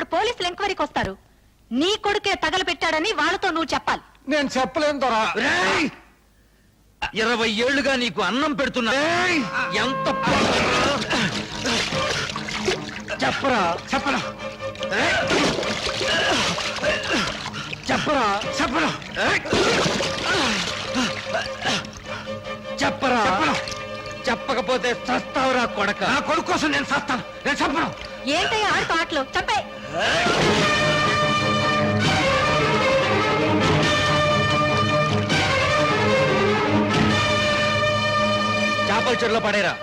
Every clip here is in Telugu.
ఇప్పుడు పోలీసులు ఎంక్వైరీకి వస్తారు. నీ కొడుకే తగలబెట్టాడని వాళ్ళతో నువ్వు చెప్పాలి. నేను చెప్పలేను దొరా. 20 ఏళ్లుగా నీకు అన్నం పెడుతున్నా. ఎంత చెప్పరా చెప్పరా చెప్పరా చెప్పరా చెప్పరా చెప్పకపోతే చస్తావురా కొడక. నా కొడుకు కోసం నేను చస్తాను. నేను చెప్పను. ఏంటయ్యా ఆడుతూ ఆటలు? చెప్పే. చేపల చెరులో పడేరా.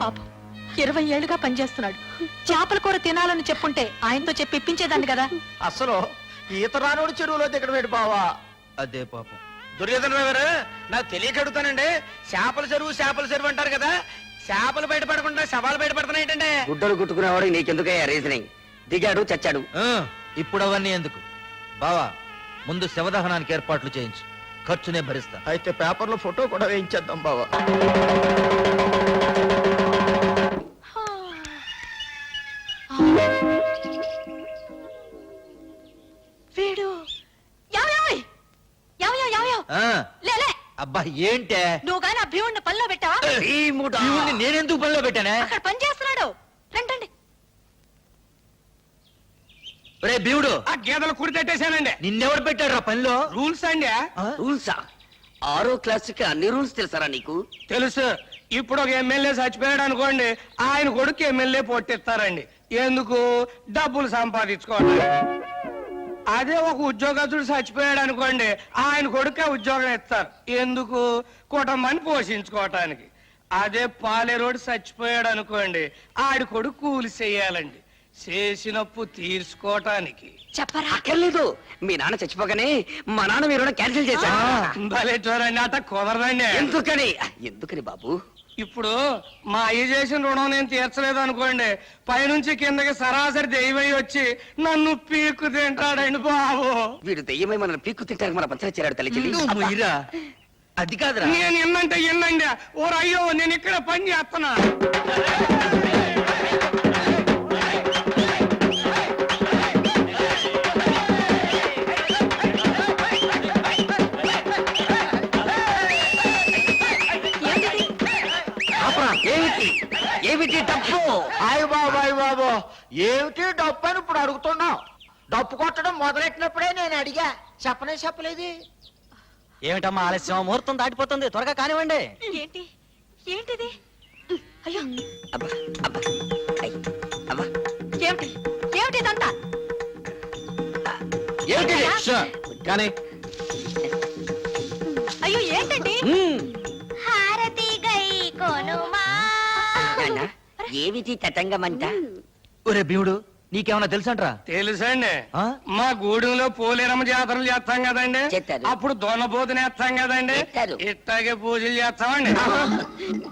పాపం 20 ఏళ్లుగా పనిచేస్తున్నాడు. చేపల కూర తినాలని చెప్పుంటే ఆయనతో చెప్పి ఇప్పించేదాన్ని కదా. అసలు ఈత రానోడు చెరువులో దిగడం ఏంటి బావా? అదే పాపం. దుర్యోధన గారు, నాకు తెలియక అడుగుతానండి. చేపల చెరువు అంటారు కదా, చేపలు బయటపడకుండా శవాలు బయటపడుతున్నాయి ఏంటంటే? గుడ్డలు కుట్టుకునేవాడు నీకెందుకయ్యా రీజనింగ్? దిగాడు చచ్చాడు. ఇప్పుడు అవన్నీ ఎందుకు బావా? ముందు శవదహనానికి ఏర్పాట్లు చేయించు. ఖర్చునే భరిస్తా. అయితే పేపర్లో ఫోటో కూడా వేయించేద్దాం బావా. వీడు లేలే. అబ్బా ఏంటే నువ్వు గాని ఆ భీముడిని పనిలో పెట్టావా? భీముడిని నేనెందుకు పనిలో పెట్టానే? అక్కడ పని చేస్తున్నాడు. రండి. రే భీముడు, ఆ గేదెలు కుడి తట్టేశానండి. నిన్నెవరు పెట్టాడు రా పనిలో? రూల్స్ అండి. రూల్సా? 6వ క్లాస్కి అన్ని రూల్స్ తెలుసారా నీకు? తెలుసు. ఇప్పుడు ఒక ఎమ్మెల్యే చచ్చిపోయాడు అనుకోండి, ఆయన కొడుకు ఎమ్మెల్యే పొట్టిస్తారండి. ఎందుకు? డబ్బులు సంపాదించుకోవడానికి. అదే ఒక ఉద్యోగస్తుడు చచ్చిపోయాడు అనుకోండి, ఆయన కొడుకే ఉద్యోగం ఇస్తారు. ఎందుకు? కుటుంబాన్ని పోషించుకోవటానికి. అదే పాలేరోడు చచ్చిపోయాడు అనుకోండి, ఆడి కొడుకు కూలి చెయ్యాలండి, చేసినప్పు తీర్చుకోవటానికి. చెప్పరా? అక్కర్లేదు. మీ నాన్న చచ్చిపోగానే మా నాన్న మీరు క్యాన్సిల్ చేశారు. భలేటోరండి, అట కుదరదండి. ఎందుకని బాబు? ఇప్పుడు మా అయ్య చేసిన రుణం నేను తీర్చలేదు అనుకోండి, పైనుంచి కిందకి సరాసరి దెయ్యమై వచ్చి నన్ను పీక్కు తింటాడండి బాబు. వీడు దెయ్యమై మన పీక్కు తింటానికి మన పచ్చడి చేరాడు తల్లి. అది కాదురా. నేను ఎన్నంటే ఎన్నండి. ఓ అయ్యో, నేను ఇక్కడ పని చేస్తున్నా. ఏమిటి డప్పు? అయ్య బాబు ఏమిటి డప్పు అని ఇప్పుడు అడుగుతున్నావు? డప్పు కొట్టడం మొదలెట్టినప్పుడే నేను అడిగా, చెప్పలేదు. ఏమిటమ్మా ఆలస్యం? ముహూర్తం దాటిపోతుంది, త్వరగా కానివ్వండి. ఏంటిది? అయ్యో, అబ్బా అబ్బా అబ్బా. ఏమిటి ఇదంతా? కానీ అయ్యో ఏంటండి? హారతి గై కొనుమా. ఏమిటి తతంగమంట? ఒరే భీముడు, నీకేమన్నా తెలుసంట్రా? తెలుసండి. మా గూడెంలో పోలేరమ్మ జాతరలు చేస్తాం కదండి, అప్పుడు దొనబోతుని వేస్తాం కదండి, ఇట్లాగే పూజలు చేస్తామండి.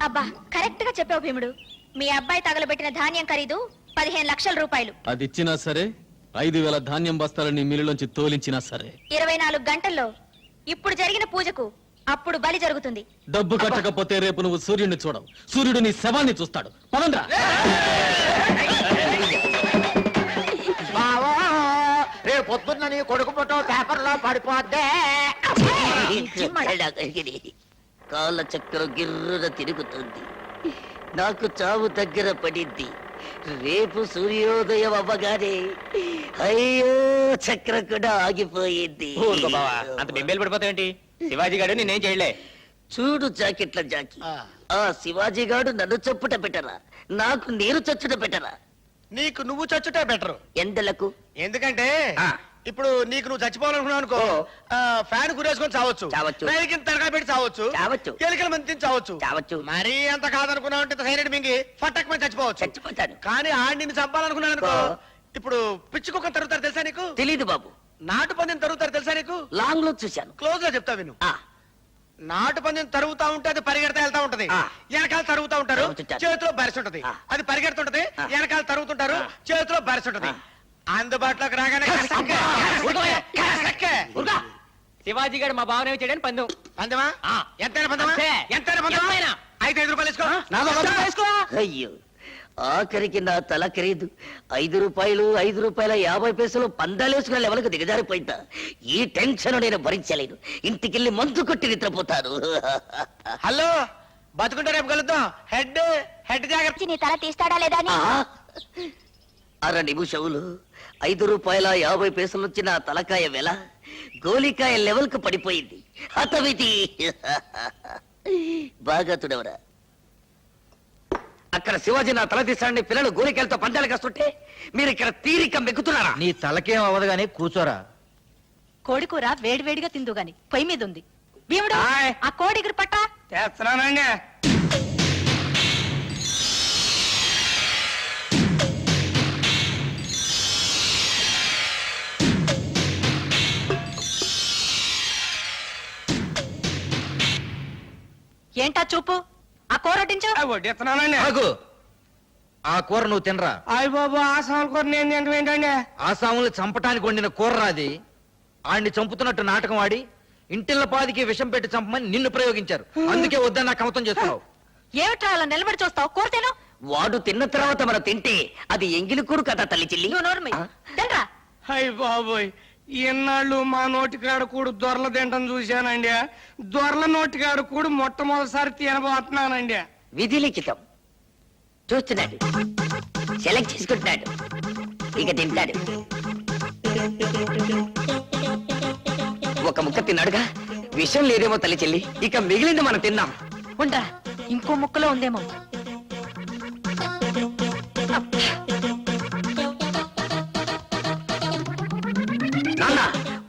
అబ్బా, కరెక్ట్ గా చెప్పావు భీముడు. మీ అబ్బాయి తగలబెట్టిన ధాన్యం ఖరీదు 15 లక్షల రూపాయలు. అది ఇచ్చినా సరే, 5,000 ధాన్యం బస్తాలని మిల్లులోంచి తోలించినా సరే, 24 గంటల్లో ఇప్పుడు జరిగిన పూజకు అప్పుడు బలి జరుగుతుంది. డబ్బు కట్టకపోతే రేపు నువ్వు సూర్యుడిని చూడవు, సూర్యుడు నీ శవాన్ని చూస్తాడు. పదండ్రా. రేపు పొద్దున్న నీ కొడుకు ఫోటో పేపర్లో పడిపోద్దే. కాళ్ళ చక్రం గిర్రున తిరుగుతుంది. నాకు చావు దగ్గర పడింది. రేపు సూర్యోదయం అవ్వగానే అయ్యో చక్రం కూడా ఆగిపోయింది. అంత బెంబేలు పడిపోతావేంటి? శివాజీ గారు నేనేం చేయలే. చూడు జాకెట్ల జాకి, ఆ శివాజీ గారు నన్ను చప్పుట పెట్టరా, నాకు నీరు చచ్చుట పెట్టరా. నీకు నువ్వు చచ్చుటే బెటర్. ఎండలకు ఎందుకంటే ఇప్పుడు నీకు నువ్వు చచ్చిపోవాలనుకున్నావు అనుకో, ఫ్యాన్ గురేసుకొని చావచ్చు, తరగా పెట్టి చావచ్చు, ఎలికల మంది చావచ్చు. మరీ అంత కాదనుకున్నావు అంటే సైలెంట్ మింగి ఫట్టక్ మంది చచ్చిపోతాను. కానీ ఆడిని చంపాలనుకున్నాను అనుకో, ఇప్పుడు పిచ్చి కుక్క తరుగుతారు తెలుసా నీకు? తెలీదు బాబు. నాటు పందిని తరుగుతారు తెలుసా నీకు? లాంగ్ లో చూశాను. క్లోజ్ గా చెప్తా విను. నాటు పందిని తరుగుతా ఉంటే అది పరిగెడతా వెళ్తా ఉంటది, వెనకాల తరుగుతా ఉంటారు, చేతిలో బరిసి ఉంటది. అది పరిగెడుతుంటది, వెనకాల తరుగుతుంటారు, చేతిలో బరిసి ఉంటది. అందుబాటులోకి రాగానే శివాజీ గారు మా బావనే చేయడానికి పందెం. పందమా ఎంతైనా పందమా అంతే. ఎంతైనా పందమా ఎంతైనా. 5 రూపాయలు వేసుకో నాకు ఒక రూపాయి వేసుకో. అయ్యో ఆఖరికి నా తల ఖరీదు 5 రూపాయలు 5 రూపాయల 50 పైసలు పందాలేసుకునే లెవెల్కి దిగజారిపోయిందా? ఈ టెన్షన్ నేను భరించలేను. ఇంటికెళ్ళి మందు కొట్టి నిద్రపోతాను. హలో బతుకుంటే రేపు కలుద్దాం. హెడ్ హెడ్ జాగ్రత్త. నీ తల తీస్తాడా లేదా అని ఆ, అర నిమిషములు 5 రూపాయల 50 పైసలు వచ్చిన నా తలకాయ వెల గోలికాయ లెవెల్ కు పడిపోయింది. హతవిధి. బాగా తుడవరా. అక్కడ శివాజీ నా తల తీస్తాడని పిల్లలు గోలికాయలతో పందాలు కాస్తుంటే మీరు ఇక్కడ తీరిక మెక్కుతున్నారా? నీ తలకేం అవ్వదు గానీ కూర్చోరా. కోడి కూర వేడివేడిగా తిందు గాని పొయ్యి మీద ఉంది. భీముడు ఆయ్. ఆ కోడి ఎగురు పట్టా. తెస్తున్నానండి. ఏంటా చూపు? ఆ కూర వడ్డించు. వడ్డిస్తున్నానండి. ఆగు. ఆ కూర నువ్వు తినరా. అయ్య బాబు ఆ సాల్ కూర నేను తింటాం ఏంటండి? ఆసాములు చంపటానికి వండిన కూర రాది. ఆడిని చంపుతున్నట్టు నాటకం ఆడి ఇంటిల్ల పాదికి విషం పెట్టి చంపమని నిన్ను ప్రయోగించారు. అందుకే వద్దని నాకు కమతం చేస్తున్నావు. ఏమిట్రా అలా నిలబడి చూస్తావు? కూర తిను. వాడు తిన్న తర్వాత మనం తింటే అది ఎంగిలి కూడు కదా తల్లి చెల్లి. నువ్వు నోరు మూయి. తినరా. అయ్య బాబోయ్ ఇన్నాళ్ళు మా నోటికాడ కూడు దొరల తింటం చూశానండి. దొరల నోటికాడ కూడు మొట్టమొదటిసారి తినబోతున్నానండి. విధి లిఖితం. చూస్తున్నాడు, సెలెక్ట్ చేసుకుంటున్నాడు, ఇక తింటాడు. ఒక ముక్క తిన్నాడుగా, విషయం లేదేమో తల్లి చెల్లి. ఇక మిగిలింది మనం తిన్నాం. ఉండరా, ఇంకో ముక్కలో ఉందేమో. నాన్న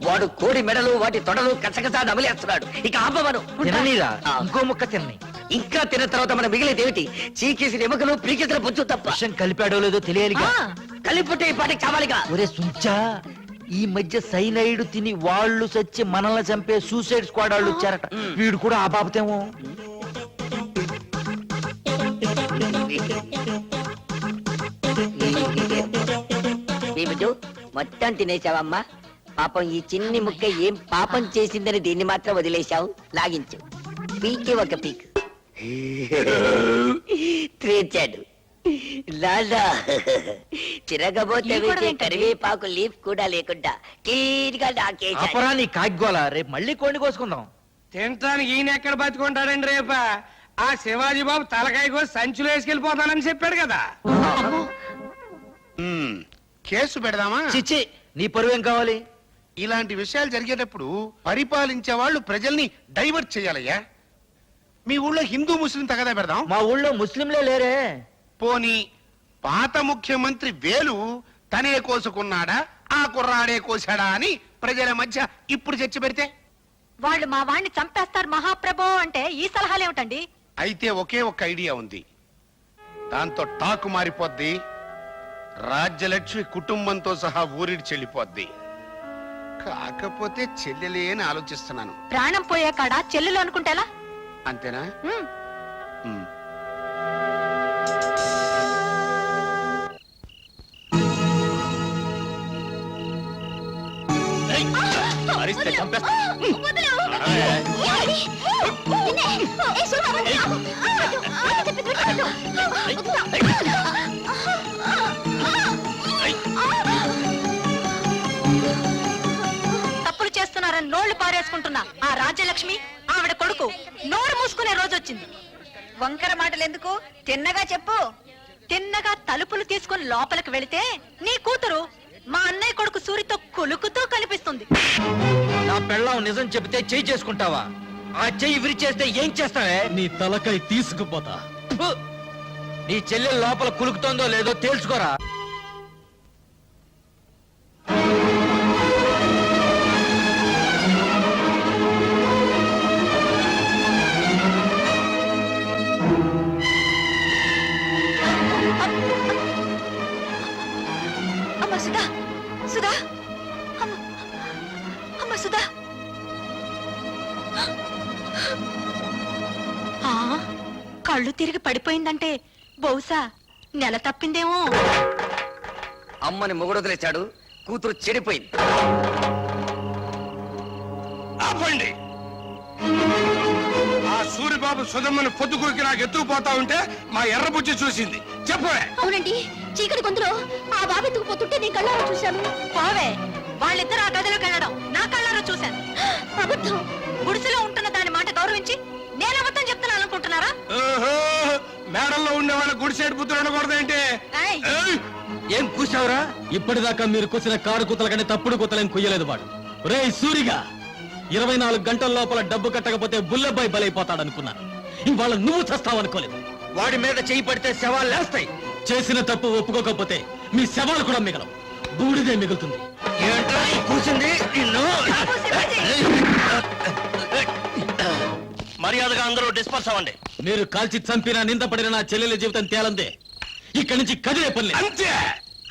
వాడు కోడి మెడలు వాటి తొడలు కచ్చకచ్చా నమిలేస్తున్నాడు. ఇక ఆపవను. తిననీరా. ఆ. ఇంకో ముక్క తినని. ఇంకా తిన్న తర్వాత మన మిగిలేది ఏమిటి? చీకేసిన ఎముకలు పీకేసిన బొచ్చు తప్ప. విషం కలిపాడో లేదో తెలియాలిగా. ఆ, కలిపుట్టే ఈ పాటికి కావాలిగా. ఒరే సుంచా, ఈ మధ్య సైనైడ్ తిని వాళ్ళు చచ్చి మనల్ని చంపే సూసైడ్ స్క్వాడ్ వాళ్ళు వచ్చారట. వీడు కూడా ఆ బాబతేమో. ఏమిటో మొత్తం తినేశావమ్మా? పాపం ఈ చిన్ని ముక్క ఏం పాపం చేసిందని దీన్ని మాత్రం వదిలేశావు. లాగించు, పీకి ఒక పీక్. తీర్చాడు లాలా. తిరగబోతే ఈ కూడా వేసే ఏంటండి? కరివేపాకు లీఫ్ కూడా లేకుండా క్లీన్ గా నాకేశాడు. అపరా నీ కాగ్గోలా. రేపు మళ్ళీ కోడిని కోసుకుందాం. తింటానికి ఈయన ఎక్కడ బతుకుంటాడండి రేప? ఆ శివాజీ బాబు తలకాయ కోసి సంచులు వేసుకెళ్ళిపోతానని చెప్పాడు కదా. కేసు పెడదామా? చిచ్చి, నీ పరువేం కావాలి? ఇలాంటి విషయాలు జరిగేటప్పుడు పరిపాలించే వాళ్ళు ప్రజల్ని డైవర్ట్ చేయాలయ్యా. మీ ఊళ్ళో హిందూ ముస్లిం తగదా పెడదాం. మా ఊళ్ళో ముస్లింలే లేరే. పోనీ పాత ముఖ్యమంత్రి వేలు తనే కోసుకున్నాడా ఆ కుర్రాడే కోసాడా అని ప్రజల మధ్య ఇప్పుడు చర్చ పెడితే? వాళ్ళు మా వాణ్ణి చంపేస్తారు మహాప్రభో అంటే ఈ సలహాలేమిటండి? అయితే ఒకే ఒక్క ఐడియా ఉంది. దాంతో టాకు మారిపోద్ది. రాజ్యలక్ష్మి కుటుంబంతో సహా ఊరిడి చెల్లిపోద్ది. కాకపోతే చెల్లెలే అని ఆలోచిస్తున్నాను. ప్రాణం పోయే కాడ చెల్లెలు అనుకుంటేలా? అంతేనా? ఉమ్. ఉమ్. తప్పులు చేస్తున్నారని నోళ్లు పారేసుకుంటున్నా ఆ రాజ్యలక్ష్మి ఆవిడ కొడుకు నోరు మూసుకునే రోజు వచ్చింది. వంకర మాటలు ఎందుకు? తిన్నగా చెప్పు. తిన్నగా తలుపులు తీసుకుని లోపలికి వెళితే నీ కూతురు మా అన్నయ్య కొడుకు సూరితో కొలుకుతూ కనిపిస్తుంది. నా పెళ్ళాం నిజం చెబితే చెయ్యి చేసుకుంటావా? ఆ చెయ్యి విరిచేస్తే ఏం చేస్తావే? నీ తలకాయ తీసుకుపోతా. ఫు! నీ చెల్లెలు లోపల కులుకుతోందో లేదో తేల్చుకోరా. అమ్మ సుధా, సుధా, అమ్మ సుధా. ఆ, కళ్ళు తిరిగి పడిపోయిందంటే బహుశా నెల తప్పిందేమో. అమ్మని మొగుడు వదిలేశాడు, కూతురు చెడిపోయింది. సూరిబాబు సుధమ్మను పొద్దుకూరికి నాకు ఎత్తుకుపోతా ఉంటే మా ఎర్రబుజ్జి చూసింది. చెప్పవే. అవునండి, చీకటి గొంతులో ఆ బాబు ఎత్తుకుపోతుంటే నేను కళ్ళారా చూశాను. పోవే, వాళ్ళిద్దరు ఆ గదిలోకి వెళ్ళడం నా కళ్ళారా చూశాను. అబద్ధం. గుడిసెలో ఉంటున్న దాని మాట గౌరవించి నేను అబద్ధం చెప్తున్నాను అనుకుంటున్నారా? ఓహో, మేడల్లో ఉండే వాళ్ళ గుడిసేడు బుద్ధులు ఉండకూడదేంటి? ఏయ్, ఏయ్! ఏం కూసావురా? ఇప్పటిదాకా మీరు కూసిన కారు కూతల కంటే తప్పుడు కూతలేం కుయ్యలేదు వాడు. రే సూరిగా, 24 గంటల లోపల డబ్బు కట్టకపోతే బుల్లబ్బాయి బలైపోతాడనుకున్నాను. ఇవాళ నువ్వు చస్తావనుకోలేదు. వాడి మీద చేయి పడితే శవాలు లేస్తాయి. చేసిన తప్పు ఒప్పుకోకపోతే మీ శవాలు కూడా మిగలవు, బూడిదే మిగులుతుంది. ఏంట్రా ఈ కూసింది నిన్ను? మర్యాదగా అందరూ డిస్పర్స్ అవ్వండి. మీరు కాల్చి చంపినా నిందపడిన నా చెల్లెల జీవితం తేలందే. ఇక్కడి నుంచి కదిలే పని లేదు. అంతే.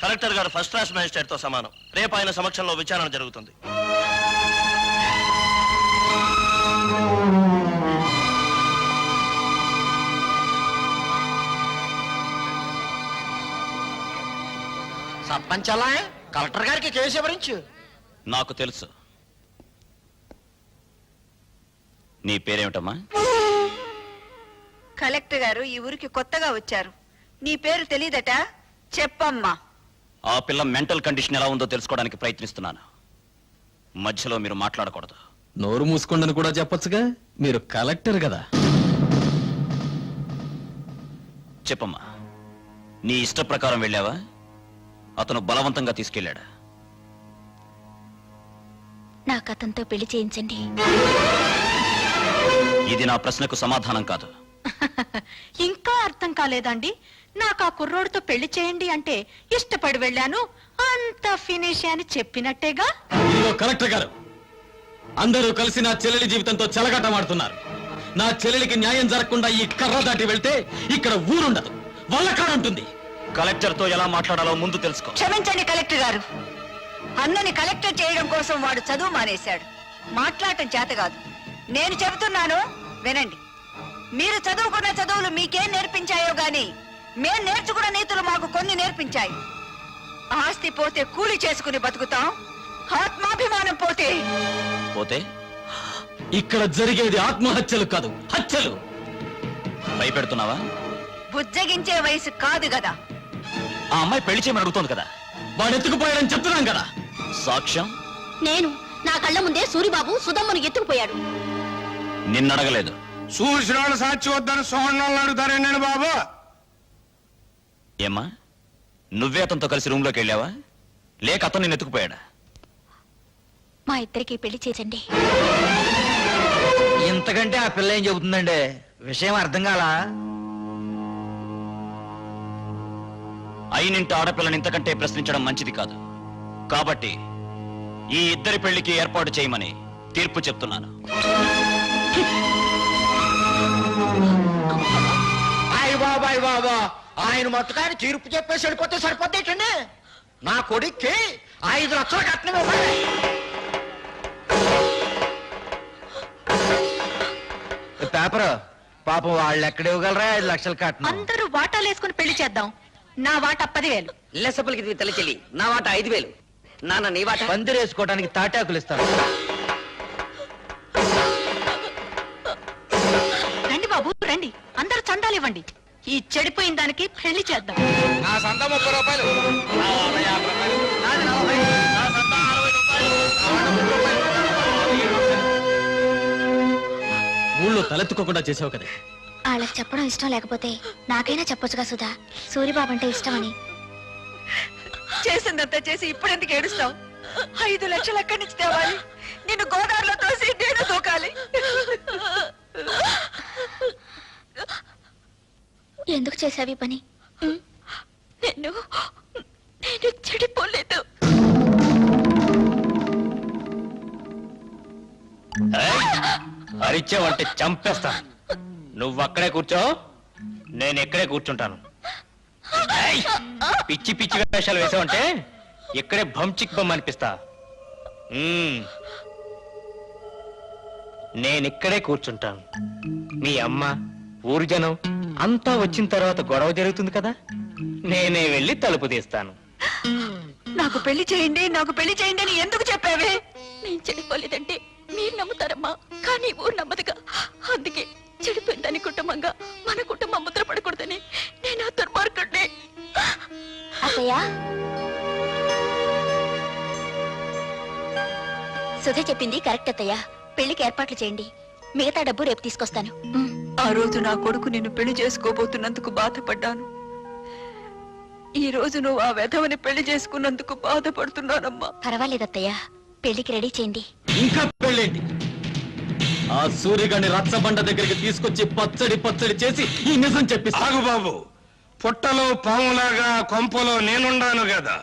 కలెక్టర్ గారు ఫస్ట్ క్లాస్ మ్యాజిస్ట్రేట్ తో సమానం. రేపు ఆయన సమక్షంలో విచారణ జరుగుతుంది. సర్పంచ్ అలా కలెక్టర్ గారికి కేసు వివరించు. నాకు తెలుసు. నీ పేరేమిటమ్మా? కలెక్టర్ గారు ఈ ఊరికి కొత్తగా వచ్చారు. నీ పేరు తెలీదట? చెప్పమ్మా. ఆ పిల్ల మెంటల్ కండిషన్ ఎలా ఉందో తెలుసుకోవడానికి ప్రయత్నిస్తున్నాను. మధ్యలో మీరు మాట్లాడకూడదు. నోరు మూసుకోండని కూడా చెప్పొచ్చుగా, మీరు కలెక్టర్ కదా. చెప్పమ్మా, నీ ఇష్ట ప్రకారం వెళ్ళావా? అతను బలవంతంగా తీసుకెళ్ళాడా? నాకు అతనితో పెళ్లి చేయించండి. ఇది నా ప్రశ్నకు సమాధానం కాదు. ఇంకా అర్థం కాలేదండి? నాకు ఆ కుర్రోడితో పెళ్లి చేయండి అంటే ఇష్టపడి వెళ్ళాను, అంత ఫినిష్ అని చెప్పినట్టేగా. ఇదిగో కలెక్టర్ గారు, అందరూ కలిసి నా చెల్లెలి జీవితంతో చెలగాటమాడుతున్నారు. నా చెల్లెలికి న్యాయం జరగకుండా ఈ కర్ర దాటి వెళ్తే ఇక్కడ ఊరుండదు, వల్లకాడుంటుంది. కలెక్టర్ తో ఎలా మాట్లాడాలో ముందు తెలుసుకో. క్షమించండి కలెక్టర్ గారు, అన్నని కలెక్టర్ చేయడం కోసం వాడు చదువు మానేశాడు. మాట్లాడటం చేత కాదు. నేను చెబుతున్నాను వినండి. మీరు చదువుకున్న చదువులు మీకేం నేర్పించాయో గాని మేం నేర్చుకున్న నీతులు మాకు కొన్ని నేర్పించాయి. ఆస్తి పోతే కూలి చేసుకుని బతుకుతాం, ఆత్మాభిమానం పోతే పోతే ఇక్కడ జరిగేది ఆత్మహత్యలు కాదు, హత్యలు. భయపెడుతున్నావా? బుజ్జగించే వయసు కాదు కదా. ఆ అమ్మాయి పెళ్లి చేయమని అడుగుతోంది కదా. వాడు ఎత్తుకుపోయాడని చెప్తున్నాం కదా. సాక్ష్యం? నేను నా కళ్ళ ముందే సూరిబాబు సుధమ్మను ఎత్తుకుపోయాడు. నిన్నడగలేదు. చూసిన వాళ్ళు సాక్షి వద్దని సోహన్నాళ్ళు అడుగుతారేండి బాబు? ఏమ్మా, నువ్వే అతనితో కలిసి రూమ్ లోకి వెళ్ళావా, లేక అతను నిన్ను ఎత్తుకుపోయాడా? మా ఇద్దరికి పెళ్లి చేయండి. ఇంతకంటే ఆ పిల్ల ఏం చెబుతుందండి? విషయం అర్థం కాలా? అయినింటి ఆడపిల్లని ఇంతకంటే ప్రశ్నించడం మంచిది కాదు. కాబట్టి ఈ ఇద్దరి పెళ్లికి ఏర్పాటు చేయమని తీర్పు చెప్తున్నాను. అయ్య బాబా, ఆయన మొత్తకాయని తీర్పు చెప్పేసి వెళ్ళిపోతే సరిపోతేటండి. నా కొడుక్కి 5 లక్షలు కట్నం ఇవ్వాలి. పేపర్ పాపం వాళ్ళు ఎక్కడ ఇవ్వగలరా 5 లక్షలు కట్నం? అందరూ వాటాలు వేసుకుని పెళ్లి చేద్దాం. నా వాటా 10,000. లెసపలికి తల్లి చెల్లి, నా వాట 5,000. నాన్న నీ వాట? పందిరేసుకోవడానికి తాటాకులు ఇస్తాను. రండి బాబు రండి, అందరూ చందాలు ఇవ్వండి. ఈ చెడిపోయిన దానికి పెళ్లి చేద్దాం. నా సంత 30 రూపాయలు. ఊళ్ళో తలెత్తుకోకుండా చేసావు కదా. వాళ్ళకి చెప్పడం ఇష్టం లేకపోతే నాకైనా చెప్పొచ్చుగా సుధా, సూరిబాబు అంటే ఇష్టమని. చేసిందంతా చేసి ఇప్పుడు ఎందుకు ఏడుస్తావు? 5 లక్షలు ఎక్కడి నుంచి తేవాలి? నిన్ను గోదావరిలో తోసి నేను దూకాలి. ఎందుకు చేసావి పని? నేను చెడిపోలేదు. అరిచావంటే చంపేస్తా. నువ్వు అక్కడే కూర్చో, నేను ఇక్కడే కూర్చుంటాను. ఏయ్! పిచ్చి పిచ్చి వేషాలు వేసావంటే ఇక్కడే భంచిక్ బొమ్మ అనిపిస్తా. నేనిక్కడే కూర్చుంటాను. మీ అమ్మ, ఊరు జనం అంతా వచ్చిన తర్వాత గొడవ జరుగుతుంది కదా, నేనే వెళ్ళి తలుపు తీస్తాను. నాకు పెళ్లి చేయండి, నాకు పెళ్లి చేయండి అని ఎందుకు చెప్పావే? నేను చెడిపోలేదంటే మీరు నమ్ముతారమ్మా, కానీ ఊరు నమ్మదుగా. అందుకే చెడిపోయిందని కుటుంబంగా మన కుటుంబం ముద్ర పడకూడదని నేను ఆ దుర్మార్గుడిని. అత్తయ్య, సుధ చెప్పింది కరెక్ట్ అత్తయ్య. పెళ్లికి ఏర్పాట్లు చేయండి, మిగతా డబ్బు రేపు తీసుకొస్తాను. ఆ రోజు నా కొడుకు నిన్ను పెళ్లి చేసుకోబోతున్నందుకు బాధపడ్డాను. ఈ రోజు నువ్వు ఆ వెధవని పెళ్లి చేసుకున్నందుకు బాధపడుతున్నానమ్మా. పర్వాలేదు అత్తయ్య, పెళ్లికి రెడీ చేయండి. ఇంకా పెళ్ళేంటి? ఆ సూర్యగాని రచ్చబండ దగ్గరికి తీసుకొచ్చి పచ్చడి చేసి ఈ నిజం చెప్పిస్తా. ఆగు బాబు, పుట్టలో పాములాగా కొంపలో నేనుండాను కదా,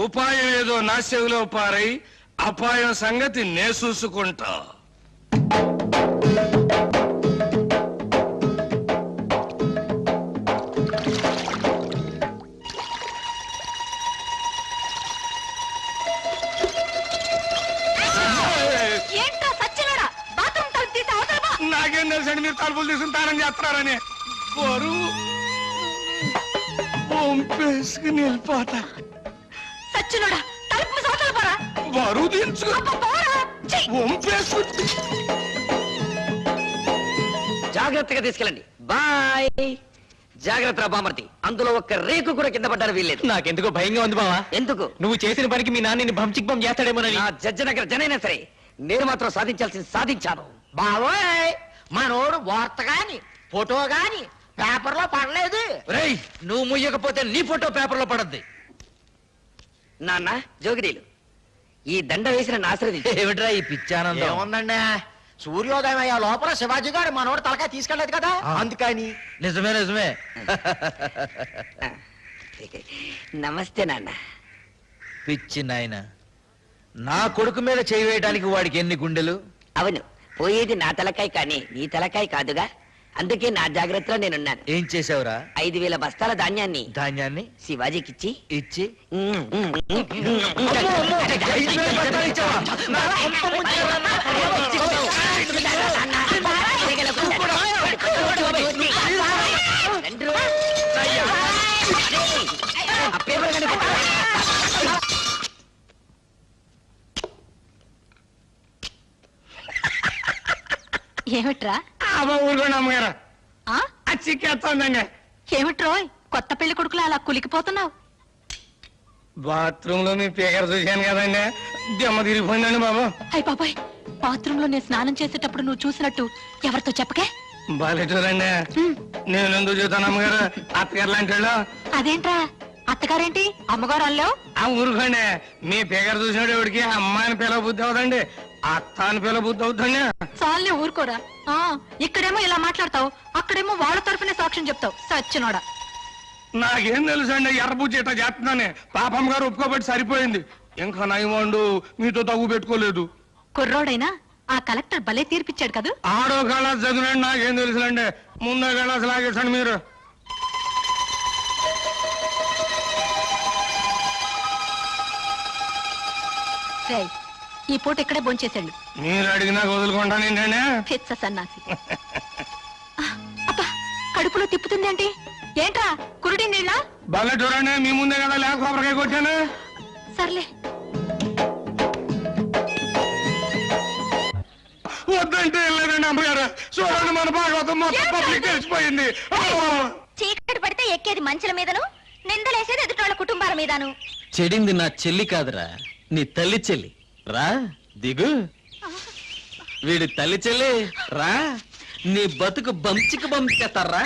ఉపాయం ఏదో నా చెవిలో పారై అపాయం సంగతి నే చూసుకుంటా. ఏంటో సచ్చినోడా, బాత్రూమ్ తలుపు తీసి అవతల పో. నాకేం తెలుసండి మీరు తలుపులు తీసుకుని తానం చేస్తున్నారని. బరువు పంపేసుకుని వెళ్ళిపోతా. సచ్చినోడా, తలుపు మూసి అవతల పోరా. బరువు దించుకు అబ్బా, పోరా. ఛీ! వంపేసుకు. జాగ్రత్తగా తీసుకెళ్ళండి. బాయ్. జాగ్రత్త బామర్తి, అందులో ఒక్క రేకు కూడా కింద పడ్డారు వీల్లేదు. నాకెందుకో భయంగా ఉంది బావా. ఎందుకు? నువ్వు చేసిన పనికి మీ నాన్నని బంచిక్ బం చేస్తాడేమోనని. నా జడ్జనగర్ జనైనా సరే నేను మాత్రం సాధించాల్సింది సాధించాను. బావోయ్, మనోడు వార్త గాని ఫోటో గాని పేపర్లో పడలేదు. రేయ్, నువ్వు ముయ్యకపోతే నీ ఫోటో పేపర్లో పడద్ది. నాన్న జోగిడీలు, ఈ దండ వేసిన ఆశ్రదించి ఏమిట్రా ఈ పిచ్చానందం? ఏముందండి, సూర్యోదయం అయ్యే లోపల శివాజీ గారు మనోడు తలకాయ తీసుకెళ్లేదు కదా, అందుకని. నిజమే. నమస్తే నాన్న. పిచ్చి నాయన, నా కొడుకు మీద చేయి వేయడానికి వాడికి ఎన్ని గుండెలు? అవును, పోయేది నా తలకాయ కానీ నీ తలకాయ కాదుగా, అందుకే నా జాగ్రత్తలో నేనున్నాను. ఏం చేసావురా? 5,000 బస్తాల ధాన్యాన్ని ధాన్యాన్ని శివాజీకిచ్చి ఇచ్చి ఏమిట్రా? ఊరుకోండి అమ్మగారు, ఆ? చిక్కేస్తోందండి. ఏమిట్రోయ్, కొత్త పెళ్లి కొడుకులు అలా కులికిపోతున్నావు? బాత్రూమ్ లో మీ పేకర చూశాను కదండి, దెమ్మ తిరిగిపోయిందండి బాబు. అయ్య బాబాయ్, బాత్రూమ్ లో నేను స్నానం చేసేటప్పుడు నువ్వు చూసినట్టు ఎవరితో చెప్పకే. బాలేటూరండి, నేను ఎందుకు చూస్తాను అమ్మగారు, అత్తగారు లాంటి వాళ్ళు. అదేంట్రా, అత్తగారేంటి అమ్మగారు అల్లో? ఆ ఊరుకోండి, మీ పేకర చూసినట్టు ఎవరికి అమ్మాయిని పిల్ల బుద్ధి అవుతండి, అత్త అని పిల్ల బుద్ధి అవుతుంది. చాలే ఊరుకోరా. ఆ, ఇక్కడేమో ఇలా మాట్లాడతావు, అక్కడేమో వాళ్ళ తరఫునే సాక్ష్యం చెప్తావు. సచ్చినోడా. నాకేం తెలుసు అండి, ఎర్రబుజ్జి ఇట్లా చేస్తున్నానే, పాపమ్మ గారు ఒప్పుకోబట్టి సరిపోయింది. ఇంకా నయమండు మీతో తగ్గు పెట్టుకోలేదు. కుర్రోడైనా ఆ కలెక్టర్ భలే తీర్పిచ్చాడు కదా. ఆడో కళాసు చదివినండి, నాకేం తెలుసులండి, ముందో కళాసు లాగేసండి మీరు. రేయ్, ఈ పూట ఇక్కడే భోంచేసాడు. మీరు అడిగినా వదులుకుంటాను ఏంటండి. పిచ్చ సన్నాసి. ఆ, అబ్బా, కడుపులో తిప్పుతుందేంటి? ఏంట్రా, కురుడి నీళ్ళ? భలే చూడండి, మీ ముందే కదా లేక కొబ్బరికాయ కొట్టాను. సర్లే. వద్దంటే వెళ్ళలేదండి అమ్మగారు, చూడండి మన భాగవతం మొత్తం పబ్లిక్ తెలిసిపోయింది. చీకటి పడితే ఎక్కేది మంచుల మీదను, నిందలేసేది ఎదుటోళ్ళ కుటుంబాల మీదను. చెడింది నా చెల్లి కాదురా, నీ తల్లి చెల్లి. రా దిగు. వీడి తల్లి చెల్లి రా, నీ బతుకు బంచికేస్తారా?